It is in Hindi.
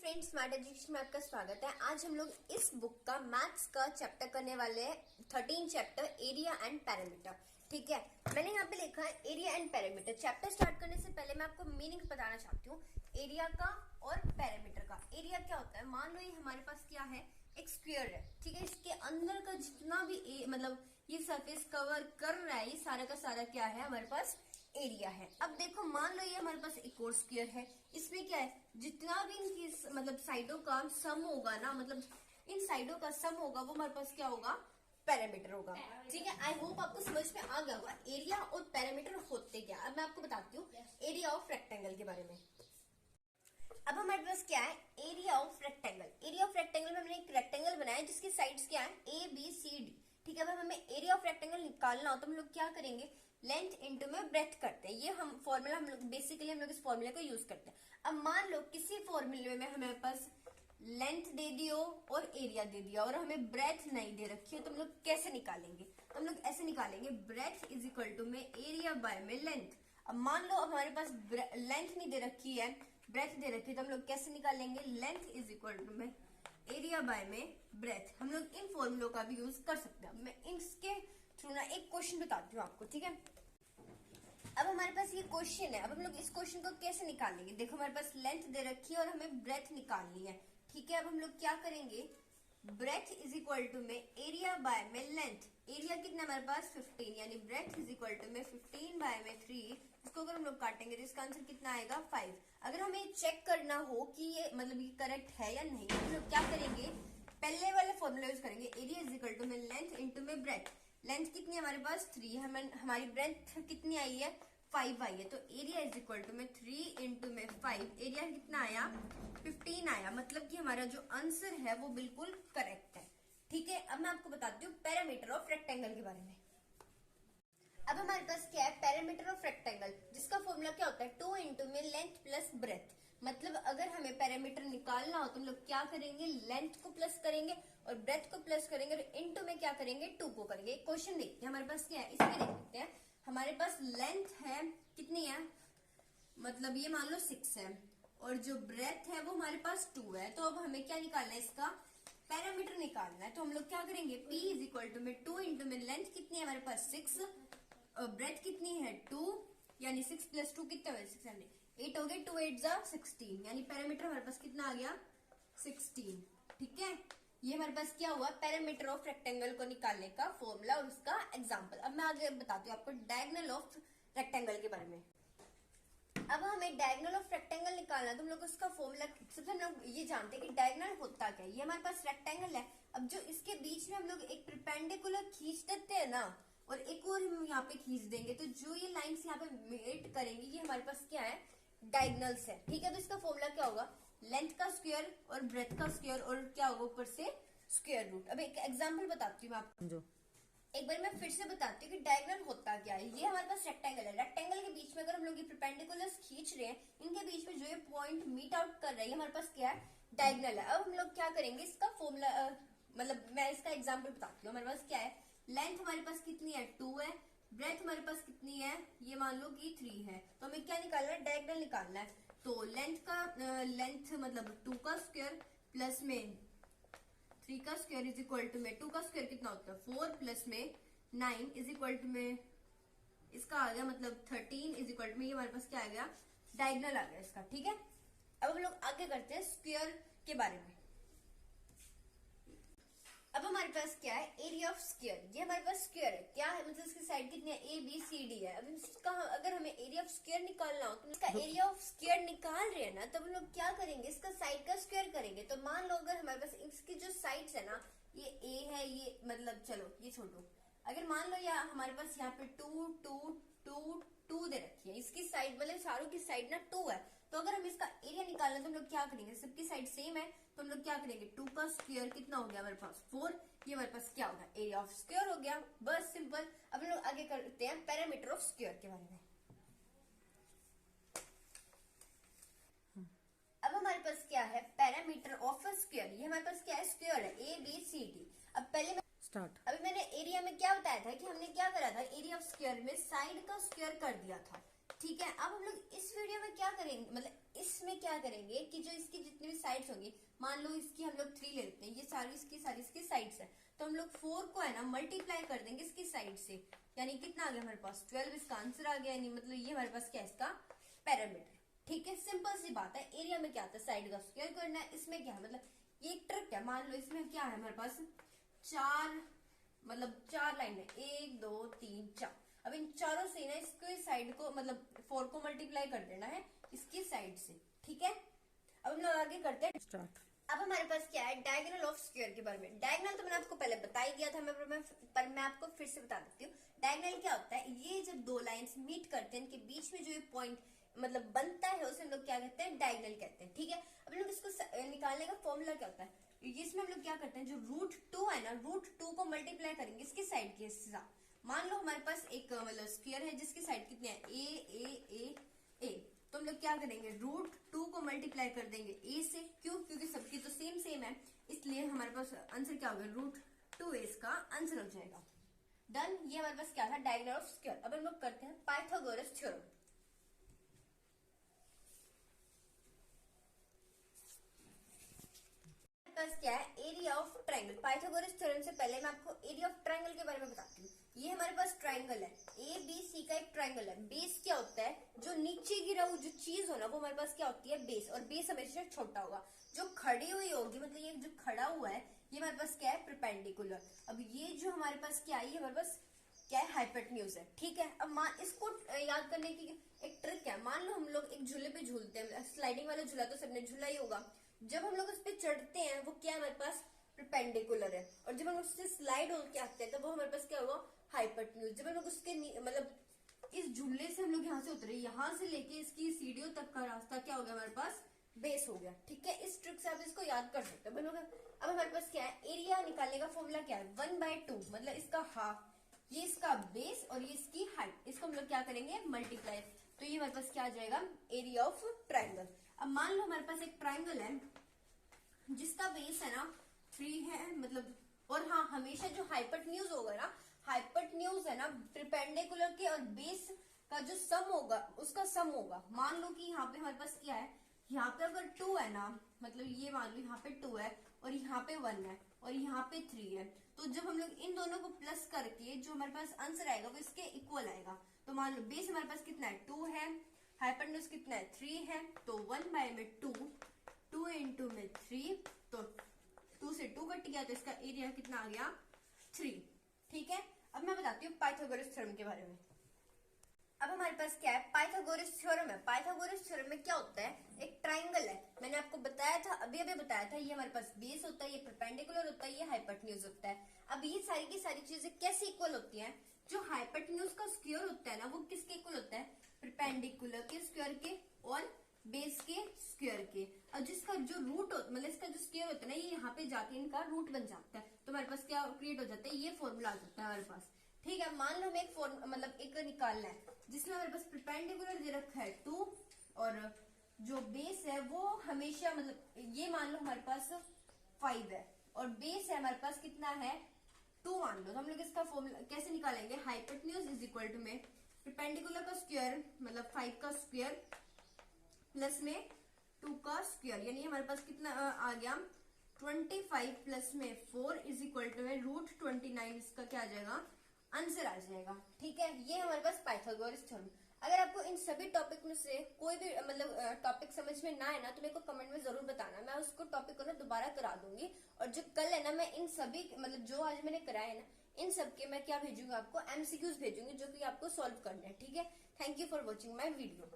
फ्रेंड्स, स्मार्ट एजुकेशन में आपका स्वागत है। आज हम लोग इस बुक का मैथ्स का चैप्टर करने वाले हैं 13 चैप्टर एरिया एंड पैरामीटर। ठीक है, मैंने यहाँ पे लिखा है area and parameter. Chapter start करने से पहले मैं आपको मीनिंग बताना चाहती हूँ एरिया का और पैरामीटर का। एरिया क्या होता है, मान लो ये हमारे पास क्या है, एक स्क्वायर है। ठीक है, इसके अंदर का जितना भी मतलब ये सरफेस कवर कर रहा है, ये सारा का सारा क्या है, हमारे पास एरिया है। अब देखो, मान लो ये हमारे पास एक और स्क्वायर है, इसमें क्या है, जितना भी इनकी मतलब साइडों का सम होगा ना, मतलब इन साइडों का सम होगा, वो हमारे पास क्या होगा, पैरामीटर होगा। ठीक है, आई होप आपको समझ में आ गया होगा एरिया और पैरामीटर होते क्या। अब मैं आपको बताती हूँ एरिया ऑफ रेक्टेंगल के बारे में। अब हमारे पास क्या है, area of rectangle. Area of rectangle में हमने एक रेक्टेंगल बनाया जिसकी साइड्स क्या है, ए बी सी डी। ठीक है, अब हमें एरिया ऑफ रेक्टेंगल निकालना हो तो हम लोग क्या करेंगे, लेंथ इंटू में ब्रेथ करते हैं। ये हम फॉर्मूला हम लोग बेसिकली हम लोग इस फॉर्मूले को यूज करते हैं। अब मान लो किसी फॉर्मूले में हमें पास लेंथ दे दी हो और एरिया दे दिया और हमें ब्रेथ नहीं दे रखी हो, तो हम लोग कैसे निकालेंगे, तो हम लोग ऐसे निकालेंगे, ब्रेथ इज इक्वल टू में एरिया बाय में लेंथ। अब मान लो अब हमारे पास लेंथ नहीं दे रखी है, ब्रेथ दे रखी है, तो हम लोग कैसे निकालेंगे, लेंथ इज इक्वल टू में एरिया बाय में ब्रेथ। हम लोग इन फॉर्मूलों का भी यूज कर सकते हैं। मैं इसके थ्रू ना एक क्वेश्चन बताती हूँ आपको। ठीक है, अब हमारे पास ये क्वेश्चन है, अब हम लोग इस क्वेश्चन को कैसे निकालेंगे। देखो, हमारे पास लेंथ दे रखी है और हमें ब्रेथ निकालनी है। ठीक है, अब हम लोग क्या करेंगे, ब्रेथ इज इक्वल टू में एरिया बाय में लेंथ। एरिया कितना हमारे पास 15, यानी ब्रेथ इज इक्वल टू में 15 बाय में 3। इसको अगर हम लोग काटेंगे तो इसका आंसर कितना आएगा, 5। अगर हमें चेक करना हो कि ये मतलब ये करेक्ट है या नहीं, तो हम लोग क्या करेंगे, पहले वाले फॉर्मूला यूज करेंगे, एरिया इज इक्वल टू में लेंथ इंटू में ब्रेथ। लेंथ कितनी है हमारे पास 3, हमारी ब्रेथ कितनी आई है, 5 आई है, तो एरिया इज इक्वल टू में 3 इंटू में 5। एरिया कितना आया, 15 आया, मतलब कि हमारा जो आंसर है वो बिल्कुल करेक्ट है। ठीक है, अब मैं आपको बताती हूँ पैरामीटर ऑफ रेक्टेंगल के बारे में। अब हमारे पास क्या है, पैरामीटर ऑफ रेक्टेंगल, जिसका फॉर्मूला क्या होता है, 2 इंटू में लेंथ प्लस ब्रेथ। मतलब अगर हमें पैरामीटर निकालना हो तो हम लोग क्या करेंगे, लेंथ को प्लस करेंगे और ब्रेथ को प्लस करेंगे और इंटू में क्या करेंगे, 2 को करेंगे। क्वेश्चन देखते हैं हमारे पास क्या है, इसमें देख लेते हैं। हमारे पास लेंथ है कितनी है, मतलब ये मान लो 6 है, और जो ब्रेथ है वो हमारे पास 2 है। तो अब हमें क्या निकालना है, इसका पैरामीटर निकालना है। तो हम लोग क्या करेंगे, P इज इक्वल टू में 2 इंटू में लेंथ कितनी है हमारे पास 6, और ब्रेथ कितनी है 2, यानी 6 प्लस 2 कितने हुए, 6 यानी 8 हो गए, 2 8 जा 16, यानी पैरामीटर हमारे पास कितना आ गया, 16। ठीक है, ये हमारे पास क्या हुआ, पैरामीटर ऑफ रेक्टेंगल को निकालने का फॉर्मूला और उसका एग्जांपल। अब मैं आगे बताती हूँ आपको डायगोनल ऑफ रेक्टेंगल के बारे में। अब हमें डायगोनल ऑफ रेक्टेंगल निकालना है तो हम लोग उसका फॉर्मूला, सबसे हम लोग ये जानते हैं कि डायगोनल होता क्या है। ये हमारे पास रेक्टेंगल है, अब जो इसके बीच में हम लोग एक परपेंडिकुलर खींच देते हैं ना, और एक और हम यहाँ पे खींच देंगे, तो जो ये लाइंस यहाँ पे मेट करेंगी, ये हमारे पास क्या है, डायगोनल्स है। ठीक है, तो इसका फॉर्मूला क्या होगा, लेंथ का स्क्वायर और ब्रेथ का स्क्वायर और क्या होगा ऊपर से स्क्वायर रूट। अब एक एग्जांपल बताती हूँ मैं आपको, एक बार मैं फिर से बताती हूँ कि डायगोनल होता क्या है। ये हमारे पास रेक्टेंगल है, रेक्टेंगल के बीच में अगर हम लोग ये परपेंडिकुलर्स खींच रहे हैं, इनके बीच में जो ये पॉइंट मीट आउट कर रहा है, हमारे पास क्या है, डायगोनल है। अब हम लोग क्या करेंगे, इसका फॉर्मूला मतलब मैं इसका एग्जाम्पल बताती हूँ। हमारे पास क्या है, लेंथ हमारे पास कितनी है 2 है, ब्रेथ हमारे पास कितनी है, ये मान लो कि 3 है, तो हमें क्या निकालना है, डायगोनल निकालना है। तो लेंथ का लेंथ मतलब 2 का स्क्वायर प्लस में 3 का स्क्वायर इज इक्वल टू में 2 का स्क्वायर कितना होता है 4 प्लस में 9 इज इक्वल टू में इसका आ गया मतलब 13 इज इक्वल टू में, ये हमारे पास क्या आ गया, डायगोनल आ गया इसका। ठीक है, अब हम लोग आगे करते हैं स्क्वायर के बारे में। अब हमारे पास क्या है, एरिया ऑफ स्क्वायर। ये हमारे पास स्क्वायर है, क्या है, मतलब इसकी साइड कितनी है, ए बी सी डी है। अब इसका अगर हमें एरिया ऑफ स्क्वायर निकालना हो तो इसका एरिया ऑफ स्क्वायर निकाल रहे हैं ना, तब हम लोग क्या करेंगे, इसका साइड का स्क्वायर करेंगे। तो मान लो अगर हमारे पास इसकी जो साइड्स है ना, ये ए है, ये मतलब चलो ये छोड़ो, अगर मान लो या हमारे पास यहाँ पे 2 2 2 2 दे रखी है, इसकी साइड मतलब चारों की साइड ना 2 है, तो अगर हम इसका एरिया निकालना तो हम लोग क्या करेंगे, सबकी साइड सेम है, तो हम लोग क्या करेंगे, 2 का स्क्वायर कितना हो गया हमारे पास 4, ये हमारे पास क्या होगा, एरिया ऑफ स्क्वायर हो गया, बस सिंपल। अब हम लोग आगे करते हैं पैरामीटर ऑफ स्क्वायर के बारे में। अब हमारे पास क्या है, पैरामीटर ऑफ स्क्वायर। ये हमारे पास क्या है, स्क्वायर है, ए बी सी डी। अब पहले स्टार्ट, अभी मैंने एरिया में क्या बताया था कि हमने क्या करा था, एरिया ऑफ स्क्वायर स्क्वायर में साइड का स्क्वायर कर दिया था। ठीक है, अब हम लोग इस वीडियो में क्या करेंगे, मतलब इसमें क्या करेंगे कि जो इसकी जितनी भी साइड्स होंगी, मान लो इसकी हम लोग 3 ले लेते हैं, ये सारी इसकी साइड्स है, तो हम लोग 4 को है ना मल्टीप्लाई कर देंगे इसकी साइड से, यानी कितना आ गया हमारे पास 12, इसका आंसर आ गया, यानी मतलब ये हमारे पास क्या है, इसका पैरामीटर। ठीक है, सिंपल सी बात है। एरिया में क्या आता है, साइड का स्क्वायर करना है। इसमें क्या है, मतलब ये एक ट्रिक है। मान लो इसमें क्या है हमारे पास 4 लाइन है, 1 2 3 4। अब इन चारों से ना इसके साइड को मतलब 4 को मल्टीप्लाई कर देना है इसकी साइड से। ठीक है, अब हम लोग आगे करते हैं स्टार्ट। अब हमारे पास क्या है, डायगोनल ऑफ स्क्वायर के बारे में। डायगोनल तो मैंने आपको पहले बता ही दिया था, पर मैं आपको फिर से बता देती हूँ। डायगोनल क्या होता है, ये जब दो लाइंस मीट करते हैं, इनके बीच में जो ये पॉइंट मतलब बनता है उसे हम लोग क्या कहते हैं, डायगोनल कहते हैं। ठीक है, अब लोग इसको निकालने का फॉर्मूला क्या होता है, इसमें हम लोग क्या करते हैं, जो √2 है ना, √2 को मल्टीप्लाई करेंगे इसकी साइड के साथ। मान लो हमारे पास एक मतलब स्क्वायर है जिसकी साइड कितनी है, ए, तो हम लोग क्या करेंगे, √2 को मल्टीप्लाई कर देंगे ए से। क्यों, क्योंकि सबकी तो सेम है, इसलिए हमारे पास आंसर क्या होगा, √2 इसका आंसर हो जाएगा। डन, ये हमारे पास क्या था, डायगोनल ऑफ स्क्वायर। अब हम लोग करते हैं पाइथागोरस थ्योरम। क्या है, area of triangle. Pythagoras theorem से पहले मैं आपको एरिया ऑफ ट्रायंगल के बारे में बताती हूँ। ये हमारे पास ट्रायंगल है, ए बी सी का एक ट्रायंगल है। बेस क्या होता है, जो नीचे गिरा हुआ जो चीज हो ना, वो हमारे पास क्या होती है, बेस। और बेस हमेशा छोटा होगा। जो खड़ी हुई होगी, मतलब ये जो खड़ा हुआ है, ये हमारे पास क्या है, परपेंडिकुलर। अब ये जो हमारे पास क्या है, ये हमारे पास क्या है, हाइपोटेन्यूज है। ठीक है, अब इसको याद करने की एक ट्रिक है। मान लो हम लोग एक झूले पे झूलते हैं, स्लाइडिंग वाला झूला तो सबने झूला ही होगा। जब हम लोग उस पर चढ़ते हैं, वो क्या हमारे पास परपेंडिकुलर है, और जब हम उससे स्लाइड होकर आते हैं, तो वो हमारे पास क्या होगा, हाइपोटेन्यूज। जब हम लोग उसके मतलब इस झूले से हम लोग यहाँ से उतरे, यहाँ से लेके इसकी सीढ़ियों तक का रास्ता क्या हो गया, हमारे पास बेस हो गया। ठीक है, इस ट्रिक से आप इसको याद कर सकते हो। अब हमारे पास क्या है, एरिया निकालने का फॉर्मूला क्या है, 1/2, मतलब इसका हाफ, ये इसका बेस और ये इसकी हाइट, इसको हम लोग क्या करेंगे, मल्टीप्लाई। तो ये हमारे पास क्या आ जाएगा, एरिया ऑफ ट्रायंगल। अब मान लो हमारे पास एक ट्रायंगल है जिसका बेस है ना 3 है, मतलब, और हाँ, हमेशा जो हाइपोटेन्यूज होगा ना, हाइपोटेन्यूज है ना परपेंडिकुलर के और बेस का जो सम होगा उसका सम होगा। मान लो कि यहाँ पे हमारे पास क्या है, यहाँ पे अगर 2 है ना, मतलब ये मान लो यहाँ पे 2 है और यहाँ पे 1 है और यहाँ पे 3 है, तो जब हम लोग इन दोनों को प्लस करके जो हमारे पास आंसर आएगा वो इसके इक्वल आएगा। तो मान लो बेस हमारे पास कितना है, 2 है, हाइपोटेन्यूज कितना है, 3 है, तो 1 में 2, 2 इंटू में 3, तो 2 से 2 कट गया, तो इसका एरिया कितना आ गया, 3। ठीक है, अब मैं बताती हूँ पाइथागोरस थ्योरम के बारे में। अब हमारे पास क्या है, पाइथागोरस थ्योरम है। पाइथागोरस थ्योरम में क्या होता है, एक ट्रायंगल है, मैंने आपको बताया था, अभी बताया था, ये हमारे पास बेस होता है, ये परपेंडिकुलर होता है, ये हाइपोटेन्यूज होता है। अब ये सारी की सारी चीजें कैसे इक्वल होती हैं, जो हाइपोटेन्यूज का स्क्वायर होता है ना, वो किसके इक्वल होता है, परपेंडिकुलर के स्क्वायर के और बेस के स्क्वायर के। और जिसका जो रूट मतलब इसका जो स्क्वायर होता है ना, ये यहाँ पे जाके इनका रूट बन जाता है, तो हमारे पास क्या क्रिएट हो जाता है, ये फॉर्मूला आ जाता है हमारे पास। ठीक है, मान लो हमें एक मतलब एक निकालना है जिसमें हमारे पास परपेंडिकुलर दे रखा है 2 और जो बेस है वो हमेशा मतलब ये मान लो हमारे पास 5 है और बेस है हमारे पास कितना है, 2 मान लो। तो हम लोग इसका फॉर्मूला कैसे निकालेंगे, हाइपोटेन्यूज इज इक्वल टू में परपेंडिकुलर का स्क्वायर मतलब 5 का स्क्वायर प्लस में 2 का स्क्वायर, यानी हमारे पास कितना आ गया 25 प्लस में 4 इज इक्वल टू में √29, इसका क्या आ जाएगा, आंसर आ जाएगा। ठीक है, ये हमारे पास पाइथागोरस थ्योरम। अगर आपको इन सभी टॉपिक में से कोई भी मतलब टॉपिक समझ में ना आए ना, तो मेरे को कमेंट में जरूर बताना, मैं उसको टॉपिक को ना दोबारा करा दूंगी। और जो कल है ना, मैं इन सभी मतलब जो आज मैंने कराया है ना, इन सब के मैं क्या भेजूंगी आपको, MCQs भेजूंगी, जो कि आपको सॉल्व करना है। ठीक है, thank you for watching my video.